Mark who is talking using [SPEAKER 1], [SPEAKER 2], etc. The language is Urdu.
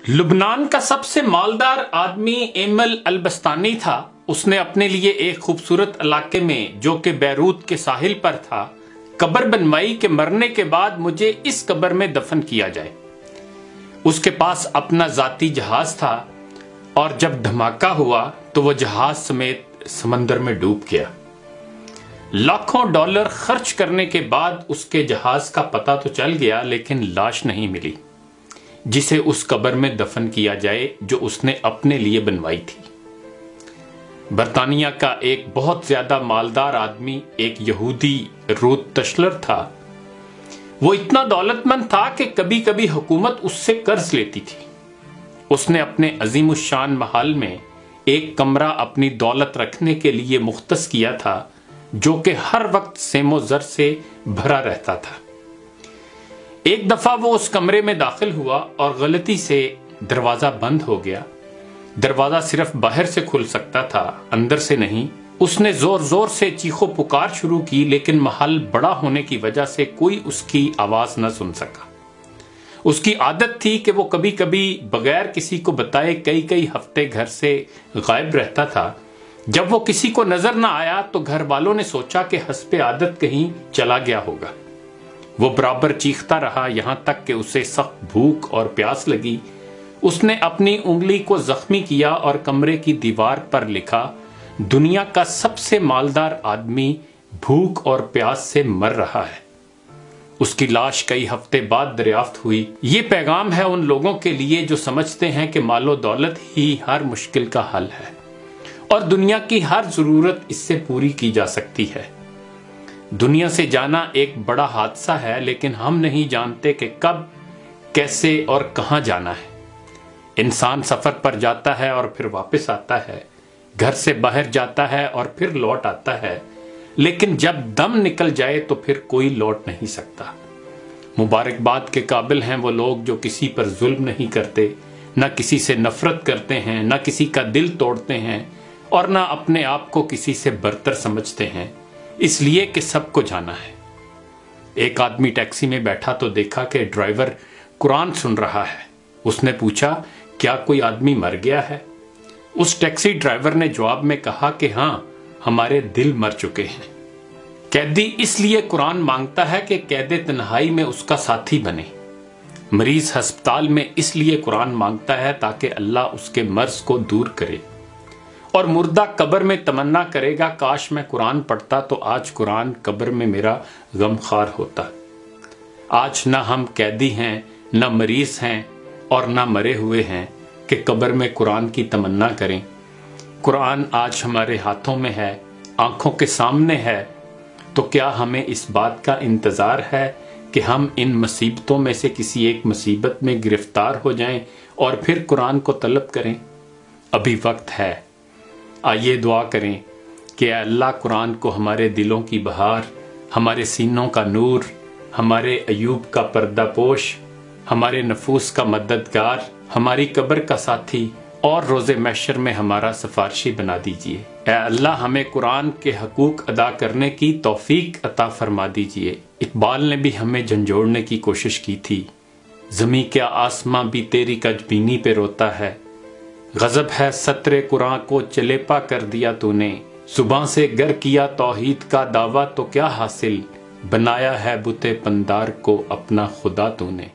[SPEAKER 1] لبنان کا سب سے مالدار آدمی ایمل البستانی تھا۔ اس نے اپنے لیے ایک خوبصورت علاقے میں جو کہ بیروت کے ساحل پر تھا قبر بنوائی کہ مرنے کے بعد مجھے اس قبر میں دفن کیا جائے۔ اس کے پاس اپنا ذاتی جہاز تھا اور جب دھماکہ ہوا تو وہ جہاز سمیت سمندر میں ڈوب گیا۔ لاکھوں ڈالر خرچ کرنے کے بعد اس کے جہاز کا پتہ تو چل گیا لیکن لاش نہیں ملی جسے اس قبر میں دفن کیا جائے جو اس نے اپنے لیے بنوائی تھی۔ برطانیہ کا ایک بہت زیادہ مالدار آدمی ایک یہودی روت تشلر تھا۔ وہ اتنا دولت مند تھا کہ کبھی کبھی حکومت اس سے قرض لیتی تھی۔ اس نے اپنے عظیم الشان محل میں ایک کمرہ اپنی دولت رکھنے کے لیے مختص کیا تھا جو کہ ہر وقت سیم و زر سے بھرا رہتا تھا۔ ایک دفعہ وہ اس کمرے میں داخل ہوا اور غلطی سے دروازہ بند ہو گیا۔ دروازہ صرف باہر سے کھل سکتا تھا، اندر سے نہیں۔ اس نے زور زور سے چیخو پکار شروع کی لیکن محل بڑا ہونے کی وجہ سے کوئی اس کی آواز نہ سن سکا۔ اس کی عادت تھی کہ وہ کبھی کبھی بغیر کسی کو بتائے کئی ہفتے گھر سے غائب رہتا تھا۔ جب وہ کسی کو نظر نہ آیا تو گھر والوں نے سوچا کہ حسب عادت کہیں چلا گیا ہوگا۔ وہ برابر چیختا رہا یہاں تک کہ اسے سخت بھوک اور پیاس لگی۔ اس نے اپنی انگلی کو زخمی کیا اور کمرے کی دیوار پر لکھا، دنیا کا سب سے مالدار آدمی بھوک اور پیاس سے مر رہا ہے۔ اس کی لاش کئی ہفتے بعد دریافت ہوئی۔ یہ پیغام ہے ان لوگوں کے لیے جو سمجھتے ہیں کہ مال و دولت ہی ہر مشکل کا حل ہے اور دنیا کی ہر ضرورت اس سے پوری کی جا سکتی ہے۔ دنیا سے جانا ایک بڑا حادثہ ہے لیکن ہم نہیں جانتے کہ کب، کیسے اور کہاں جانا ہے۔ انسان سفر پر جاتا ہے اور پھر واپس آتا ہے، گھر سے باہر جاتا ہے اور پھر لوٹ آتا ہے، لیکن جب دم نکل جائے تو پھر کوئی لوٹ نہیں سکتا۔ مبارکباد کے قابل ہیں وہ لوگ جو کسی پر ظلم نہیں کرتے، نہ کسی سے نفرت کرتے ہیں، نہ کسی کا دل توڑتے ہیں اور نہ اپنے آپ کو کسی سے برتر سمجھتے ہیں، اس لیے کہ سب کو جانا ہے۔ ایک آدمی ٹیکسی میں بیٹھا تو دیکھا کہ ڈرائیور قرآن سن رہا ہے۔ اس نے پوچھا، کیا کوئی آدمی مر گیا ہے؟ اس ٹیکسی ڈرائیور نے جواب میں کہا کہ ہاں، ہمارے دل مر چکے ہیں۔ قیدی اس لیے قرآن مانگتا ہے کہ قید تنہائی میں اس کا ساتھی بنے۔ مریض ہسپتال میں اس لیے قرآن مانگتا ہے تاکہ اللہ اس کے مرض کو دور کرے، اور مردہ قبر میں تمنا کرے گا کاش میں قرآن پڑھتا تو آج قرآن قبر میں میرا غم خوار ہوتا۔ آج نہ ہم قیدی ہیں، نہ مریض ہیں اور نہ مرے ہوئے ہیں کہ قبر میں قرآن کی تمنا کریں۔ قرآن آج ہمارے ہاتھوں میں ہے، آنکھوں کے سامنے ہے، تو کیا ہمیں اس بات کا انتظار ہے کہ ہم ان مصیبتوں میں سے کسی ایک مصیبت میں گرفتار ہو جائیں اور پھر قرآن کو طلب کریں؟ ابھی وقت ہے۔ آئیے دعا کریں کہ اے اللہ قرآن کو ہمارے دلوں کی بہار، ہمارے سینوں کا نور، ہمارے ایوب کا پردہ پوش، ہمارے نفوس کا مددگار، ہماری قبر کا ساتھی اور روز محشر میں ہمارا سفارشی بنا دیجئے۔ اے اللہ ہمیں قرآن کے حقوق ادا کرنے کی توفیق عطا فرما دیجئے۔ اقبال نے بھی ہمیں جھنجھوڑنے کی کوشش کی تھی، زمیں کیا آسماں بھی تیری کجبینی پہ روتا ہے، غضب ہے سطر قرآن کو چلیپا کر دیا تو نے، صبح سے گر کیا توحید کا دعویٰ تو کیا حاصل، بنایا ہے بت پندار کو اپنا خدا تو نے۔